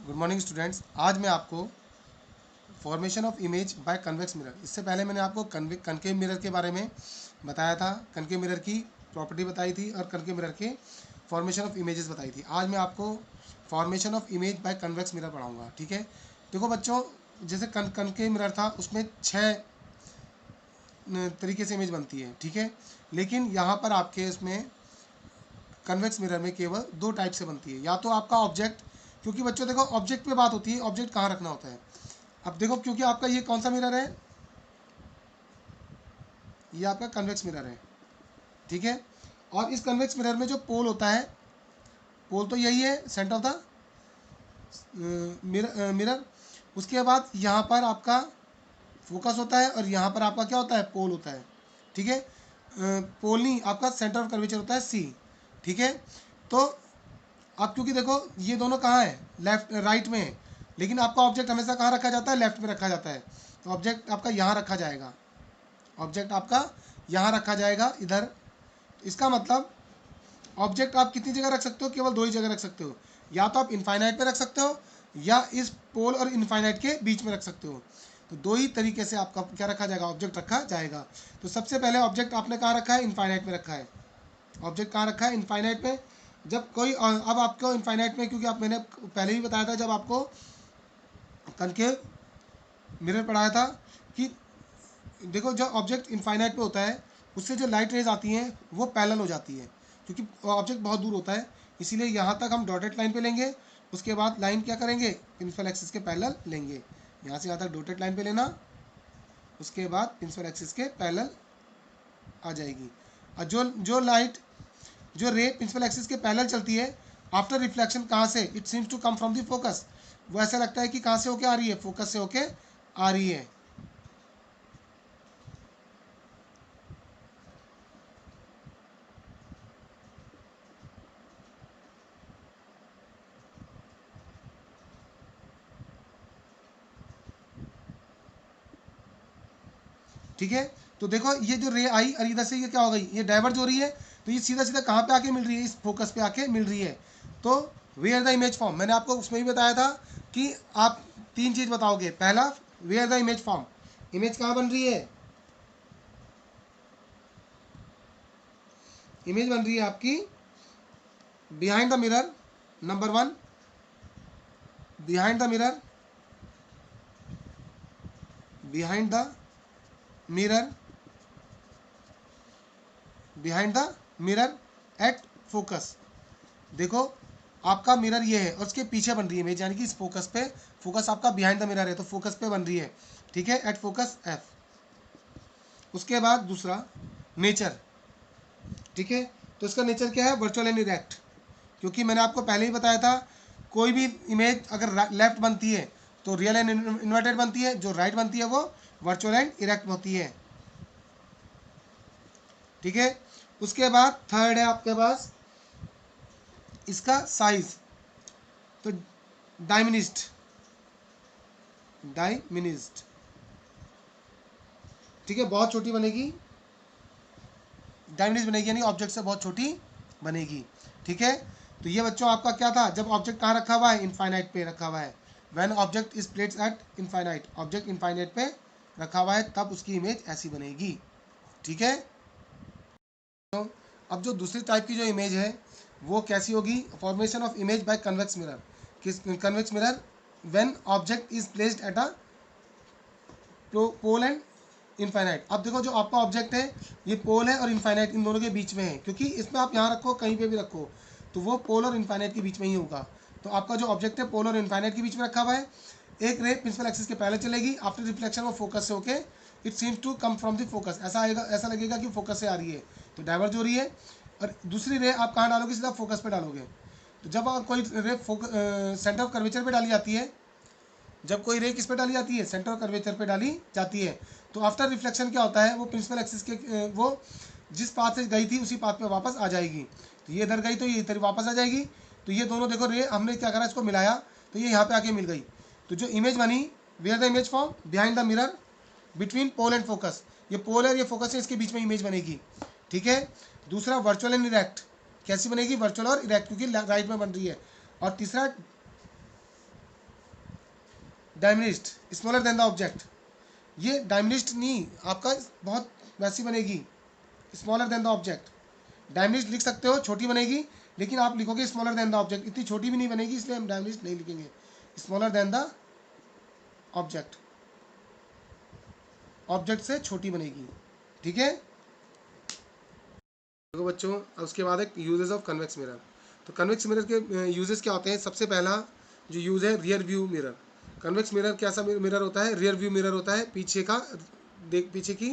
Good morning students. आज मैं आपको formation of image by convex mirror, इससे पहले मैंने आपको कनकेव मिरर के बारे में बताया था, कनकेव मिरर की प्रॉपर्टी बताई थी और कनकेव मिरर के फॉर्मेशन ऑफ इमेजेस बताई थी। आज मैं आपको formation of image by convex mirror पढ़ाऊंगा। ठीक है, देखो बच्चों, जैसे कनकेव मिरर था उसमें 6 तरीके से इमेज बनती है। ठीक है, लेकिन यहाँ पर आपके इसमें कन्वेक्स मिरर में केवल 2 टाइप से बनती है। या तो आपका ऑब्जेक्ट, क्योंकि बच्चों देखो ऑब्जेक्ट पे बात होती है, ऑब्जेक्ट कहाँ रखना होता है। अब देखो, क्योंकि आपका ये कौन सा मिरर है, ये आपका कन्वेक्स मिरर है। ठीक है, और इस कन्वेक्स मिरर में जो पोल होता है, पोल तो यही है सेंटर ऑफ द मिरर। उसके बाद यहाँ पर आपका फोकस होता है और यहाँ पर आपका क्या होता है, पोल होता है। ठीक है, पोल नहीं, आपका सेंटर ऑफ कर्वेचर होता है सी। ठीक है, तो अब क्योंकि देखो ये दोनों कहाँ है, लेफ्ट राइट में है, लेकिन आपका ऑब्जेक्ट हमेशा कहाँ रखा जाता है, लेफ्ट में रखा जाता है। तो ऑब्जेक्ट आपका यहाँ रखा जाएगा, ऑब्जेक्ट आपका यहाँ रखा जाएगा इधर। इसका मतलब ऑब्जेक्ट आप कितनी जगह रख सकते हो, केवल 2 ही जगह रख सकते हो। या तो आप इनफाइनाइट पे रख सकते हो या इस पोल और इनफाइनाइट के बीच में रख सकते हो। तो 2 ही तरीके से आपका क्या रखा जाएगा, ऑब्जेक्ट रखा जाएगा। तो सबसे पहले ऑब्जेक्ट आपने कहाँ रखा है, इनफाइनाइट में रखा है। ऑब्जेक्ट कहाँ रखा है, इनफाइनाइट में। जब कोई अब आपको इनफाइनाइट में, क्योंकि आप मैंने पहले ही बताया था जब आपको कनकेव मिरर पढ़ाया था कि देखो जो ऑब्जेक्ट इनफाइनाइट पे होता है उससे जो लाइट रेज आती हैं वो पैरेलल हो जाती है, क्योंकि ऑब्जेक्ट बहुत दूर होता है। इसीलिए यहाँ तक हम डॉटेड लाइन पे लेंगे, उसके बाद लाइन क्या करेंगे, प्रिंसिपल एक्सिस के पैरेलल लेंगे। यहाँ से यहाँ तक डॉटेड लाइन पे लेना, उसके बाद प्रिंसिपल एक्सिस के पैरेलल आ जाएगी। और जो लाइट, जो रे प्रिंसिपल एक्सिस के पैरेलल चलती है, आफ्टर रिफ्लेक्शन कहाँ से, it seems to come from the focus. वो ऐसा लगता है कि कहाँ से होके आ रही है, फोकस से होके आ रही है। ठीक है, तो देखो ये जो रे आई और इधर से ये क्या हो गई, ये डाइवर्ज हो रही है। तो ये सीधा सीधा कहाँ पे आके मिल रही है, इस फोकस पे आके मिल रही है। तो वेयर द इमेज फॉर्म, मैंने आपको उसमें भी बताया था कि आप 3 चीज़ बताओगे। पहला, where the image form, image कहाँ बन रही है, इमेज बन रही है आपकी behind the mirror. Number 1, behind the mirror, behind the mirror, behind the mirror at focus. देखो आपका मिरर ये है और उसके पीछे बन रही है इमेज, यानी कि इस फोकस पे, फोकस आपका बिहाइंड द मिरर है तो फोकस पे बन रही है। ठीक है, एट फोकस एफ। उसके बाद दूसरा, नेचर। ठीक है, तो इसका नेचर क्या है, वर्चुअल एंड इरेक्ट। क्योंकि मैंने आपको पहले ही बताया था कोई भी इमेज अगर लेफ्ट बनती है तो रियल एंड इन्वर्टेड बनती है, जो राइट बनती है वो वर्चुअल एंड इरेक्ट होती है। ठीक है, उसके बाद थर्ड है आपके पास इसका साइज, तो डायमिनिस्ट, डायमिनिस्ट। ठीक है, बहुत छोटी बनेगी, डायमिनिस्ट बनेगी, यानी ऑब्जेक्ट से बहुत छोटी बनेगी। ठीक है, तो ये बच्चों आपका क्या था, जब ऑब्जेक्ट कहाँ रखा हुआ है, इनफाइनाइट पे रखा हुआ है। When object is placed eight infinite, object infinite पे रखा हुआ है तब उसकी इमेज ऐसी बनेगी। ठीक है, तो अब जो दूसरी टाइप की जो इमेज है वो कैसी होगी, formation of image by convex mirror. किस convex mirror, when object is placed at a pole and infinite. अब देखो जो आपका ऑब्जेक्ट है ये पोल है और इनफाइनाइट, इन दोनों के बीच में है, क्योंकि इसमें आप यहाँ रखो कहीं पे भी रखो तो वो पोल और इनफाइनाइट के बीच में ही होगा। तो आपका जो ऑब्जेक्ट है पोल और इनफाइनाइट के बीच में रखा हुआ है। एक रे प्रिंसिपल एक्सिस के पहले चलेगी, आफ्टर रिफ्लेक्शन वो फोकस से होके it seems to come from the focus, ऐसा आएगा, ऐसा लगेगा कि फोकस से आ रही है, तो डाइवर्ज हो रही है। और दूसरी रे आप कहाँ डालोगे, सीधा फोकस पे डालोगे। तो जब कोई रे सेंटर ऑफ कर्वेचर पे डाली जाती है, जब कोई रे किस पे डाली जाती है, सेंटर ऑफ कर्वेचर पे डाली जाती है, तो आफ्टर रिफ्लेक्शन क्या होता है, वो प्रिंसिपल एक्सिस के वो जिस पाथ से गई थी उसी पाथ पे वापस आ जाएगी। तो ये इधर गई तो ये इधर वापस आ जाएगी। तो ये दोनों देखो रे हमने क्या करा, इसको मिलाया तो ये यहाँ पे आके मिल गई। तो जो इमेज बनी, where the image form behind the mirror between pole and focus, ये पोल है ये फोकस है, इसके बीच में इमेज बनेगी। ठीक है, दूसरा वर्चुअल एंड इरेक्ट, कैसी बनेगी, वर्चुअल और इरेक्ट, क्योंकि राइट में बन रही है। और तीसरा डायमिनिस्ट स्मॉलर देन द ऑब्जेक्ट, ये डायमिनिस्ट नहीं, आपका बहुत वैसी बनेगी, स्मॉलर देन द ऑब्जेक्ट। डायमिनिस्ट लिख सकते हो, छोटी बनेगी, लेकिन आप लिखोगे स्मॉलर देन द ऑब्जेक्ट, इतनी छोटी भी नहीं बनेगी, इसलिए हम डायमिनिस्ट नहीं लिखेंगे, smaller than the object, object से छोटी बनेगी। ठीक है, देखो बच्चों, अब उसके बाद एक यूजेस ऑफ कन्वेक्स मिरर। तो कन्वेक्स मिरर के यूजेस क्या होते हैं? सबसे पहला जो यूज़ है rear view mirror. Convex mirror कैसा मिरर होता है? रियर व्यू मिरर होता है, पीछे का पीछे की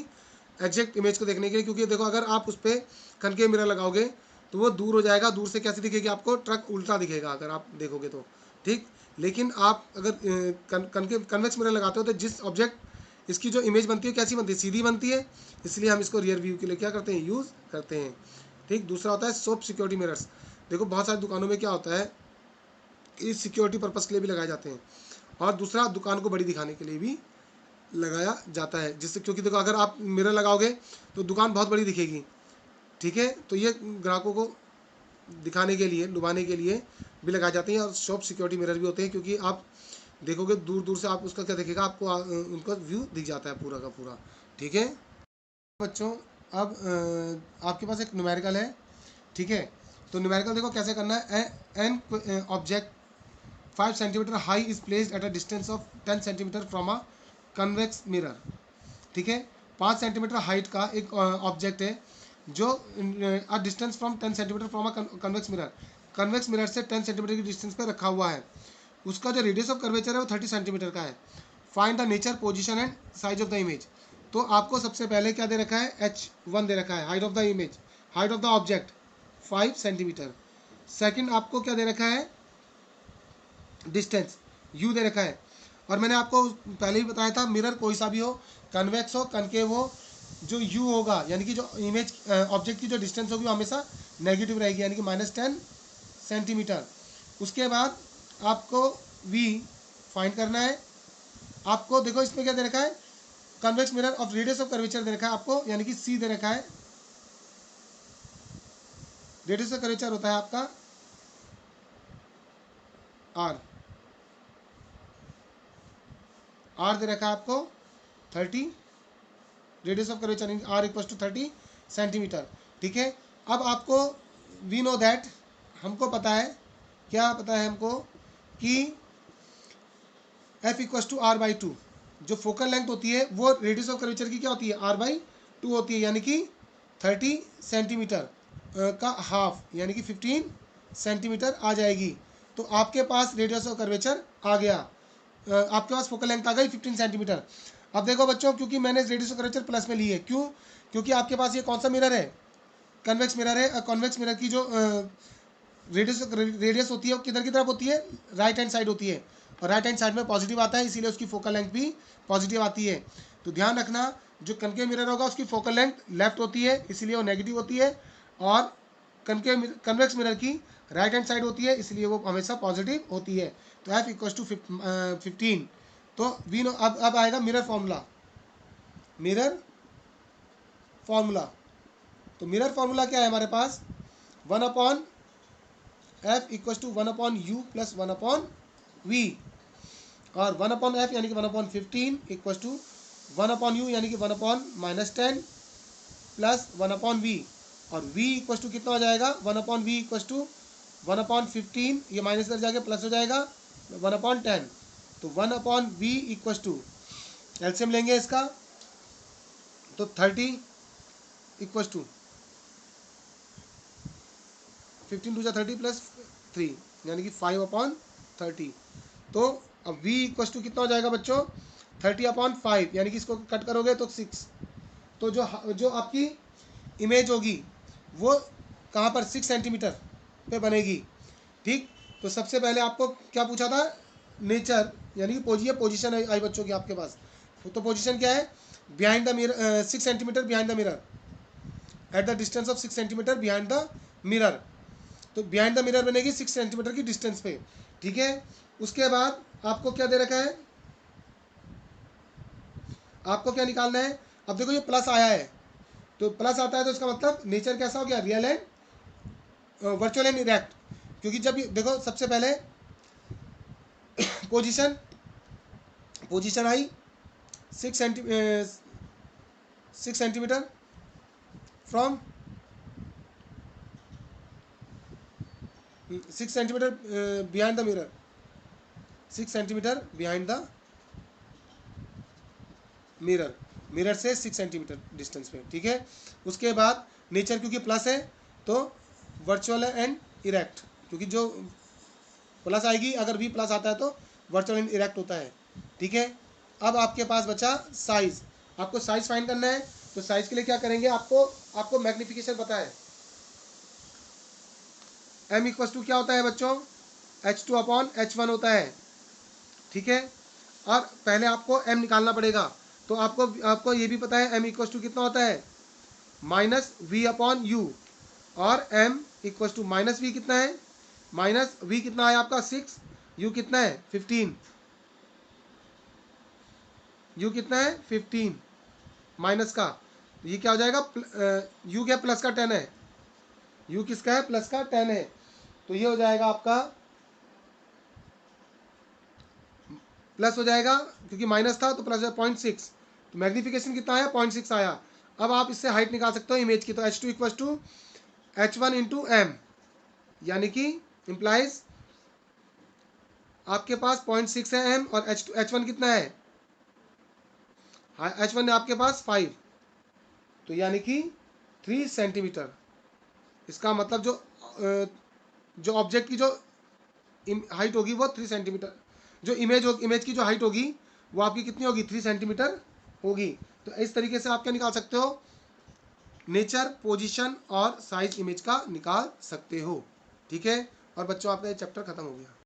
एग्जैक्ट इमेज को देखने के लिए। क्योंकि देखो, अगर आप उस पर कनकेव मिरर लगाओगे तो वो दूर हो जाएगा, दूर से कैसी दिखेगी आपको? ट्रक उल्टा दिखेगा अगर आप देखोगे तो, ठीक। लेकिन आप अगर कन्वेक्स मिरर लगाते हो तो जिस ऑब्जेक्ट इसकी जो इमेज बनती है कैसी बनती है? सीधी बनती है, इसलिए हम इसको रियर व्यू के लिए क्या करते हैं? यूज़ करते हैं, ठीक। दूसरा होता है सोप सिक्योरिटी मिरर्स। देखो बहुत सारी दुकानों में क्या होता है, इस सिक्योरिटी पर्पज़ के लिए भी लगाए जाते हैं, और दूसरा दुकान को बड़ी दिखाने के लिए भी लगाया जाता है, जिससे, क्योंकि देखो अगर आप मिरर लगाओगे तो दुकान बहुत बड़ी दिखेगी, ठीक है। तो ये ग्राहकों को दिखाने के लिए, लुभाने के लिए भी लगाए जाते हैं। और शॉप सिक्योरिटी मिरर भी होते हैं, क्योंकि आप देखोगे दूर दूर से, आप उसका क्या दिखेगा आपको? उनका व्यू दिख जाता है पूरा का पूरा, ठीक है बच्चों। अब आपके पास एक न्यूमेरिकल है, ठीक है। तो न्यूमेरिकल देखो कैसे करना है। An object 5 centimetre high is placed at a distance of 10 centimetre from a convex mirror, ठीक है। 5 सेंटीमीटर हाइट का एक ऑब्जेक्ट है जो a distance from 10 centimetre from a convex mirror, convex mirror से 10 सेंटीमीटर की डिस्टेंस पे रखा हुआ है। उसका जो रेडियस ऑफ कर्वेचर है वो 30 सेंटीमीटर का है। Find the nature, position and size of the image. तो आपको सबसे पहले क्या दे रखा है? H1 दे रखा है, height of the image, height of the object 5 centimetre. Second आपको क्या दे रखा है? डिस्टेंस U दे रखा है। और मैंने आपको पहले ही बताया था, मिरर कोई सा भी हो, कन्वेक्स हो, कनकेव हो, जो U होगा यानी कि जो इमेज ऑब्जेक्ट की जो डिस्टेंस होगी वो हमेशा नेगेटिव रहेगी, यानी कि -10 सेंटीमीटर। उसके बाद आपको V फाइंड करना है। आपको देखो इसमें क्या दे रखा है? Convex mirror of radius of curvature दे रखा है आपको, यानी कि C दे रखा है। रेडियस ऑफ कर्वेचर होता है आपका R, R दे रखा है आपको 30, radius of curvature R equal to 30 centimetre, ठीक है। अब आपको वी नो दैट, हमको पता है, क्या पता है हमको? कि F इक्वल टू R/2, जो फोकल लेंथ होती है वो रेडियस ऑफ कर्वेचर की क्या होती है? R/2 होती है, यानी कि 30 सेंटीमीटर का हाफ, यानी कि 15 सेंटीमीटर आ जाएगी। तो आपके पास रेडियस ऑफ कर्वेचर आ गया, आपके पास फोकल लेंथ आ गई 15 सेंटीमीटर। अब देखो बच्चों, क्योंकि मैंने रेडियस ऑफ कर्वेचर प्लस में ली है, क्यों? क्योंकि आपके पास ये कौन सा मिरर है? कन्वेक्स मिरर है। कन्वेक्स मिरर की जो रेडियस होती है वो किधर की तरफ होती है? राइट हैंड साइड होती है, और राइट हैंड साइड में पॉजिटिव आता है, इसीलिए उसकी फोकल लेंथ भी पॉजिटिव आती है। तो ध्यान रखना, जो कनकेव मिरर होगा उसकी फोकल लेंथ लेफ्ट होती है, इसलिए वो नेगेटिव होती है, और कन्वेक्स मिरर की राइट हैंड साइड होती है, इसलिए वो हमेशा पॉजिटिव होती है। तो F इक्वल टू 15। तो वी नो, अब आएगा मिरर फॉर्मूला, मिरर फॉर्मूला। तो मिरर फॉर्मूला क्या है हमारे पास? 1/F equal to 1/U plus 1/V, और 1/F यानी कि 1/15 इक्वल टू 1/U यानी कि 1/-10 प्लस 1/V, और V इक्वल टू कितना हो जाएगा? 1/V इक्वल टू 1/15, ये माइनस कर जाएगा, प्लस हो जाएगा 1/10। तो 1/V इक्वल टू, एलसीएम लेंगे इसका, तो 30 इक्वल टू 15 टू 30 प्लस 3, यानी कि 5/30। तो अब V इक्वल टू कितना हो जाएगा बच्चों? 30/5, यानी कि इसको कट करोगे तो 6। तो जो आपकी इमेज होगी वो कहाँ पर? 6 सेंटीमीटर पे बनेगी, ठीक। तो सबसे पहले आपको क्या पूछा था? नेचर, यानी कि पोजीशन आई बच्चों की आपके पास। तो पोजीशन क्या है? Behind the mirror, 6 centimetre behind the mirror, at the distance of 6 centimetre behind the mirror. तो बिहाइंड द मिरर बनेगी 6 सेंटीमीटर की डिस्टेंस पे, ठीक है। उसके बाद आपको क्या दे रखा है? आपको क्या निकालना है? अब देखो ये प्लस आया है, तो प्लस आता है तो इसका मतलब नेचर कैसा हो गया? Real and virtual and erect. क्योंकि जब देखो सबसे पहले position position I 6 centimetre from 6 centimetre behind the mirror, 6 centimetre behind the mirror, mirror से 6 सेंटीमीटर डिस्टेंस पे, ठीक है। उसके बाद नेचर क्योंकि प्लस है तो वर्चुअल एंड इरेक्ट, क्योंकि जो प्लस आएगी अगर भी प्लस आता है तो वर्चुअल एंड इरेक्ट होता है, ठीक है। अब आपके पास बचा साइज, आपको साइज फाइंड करना है। तो साइज के लिए क्या करेंगे, आपको मैग्निफिकेशन पता है, m इक्वस टू क्या होता है बच्चों, h2/h1 होता है, ठीक है। और पहले आपको m निकालना पड़ेगा, तो आपको ये भी पता है m इक्वस टू कितना होता है, -v/u, और m इक्वस टू -v कितना है, -v कितना है आपका 6, u कितना है 15, u कितना है 15 माइनस का, ये क्या हो जाएगा, u क्या प्लस का 10 है, u किसका है प्लस का 10 है, तो ये हो जाएगा आपका प्लस हो जाएगा, क्योंकि माइनस था तो प्लस 0.6, तो मैग्निफिकेशन कितना आया 0.6 आया। अब आप इससे हाइट निकाल सकते हो इमेज की, तो h2 equal to h1 into M, यानी कि इम्प्लाइज आपके पास 0.6 है m, और h1 कितना है, h1 है आपके पास 5, तो यानी कि 3 सेंटीमीटर। इसका मतलब जो ऑब्जेक्ट की जो हाइट होगी वो 3 सेंटीमीटर, जो इमेज की जो हाइट होगी वो आपकी कितनी होगी 3 सेंटीमीटर होगी। तो इस तरीके से आप क्या निकाल सकते हो, नेचर, पोजीशन और साइज इमेज का निकाल सकते हो, ठीक है। और बच्चों आपका ये चैप्टर खत्म हो गया।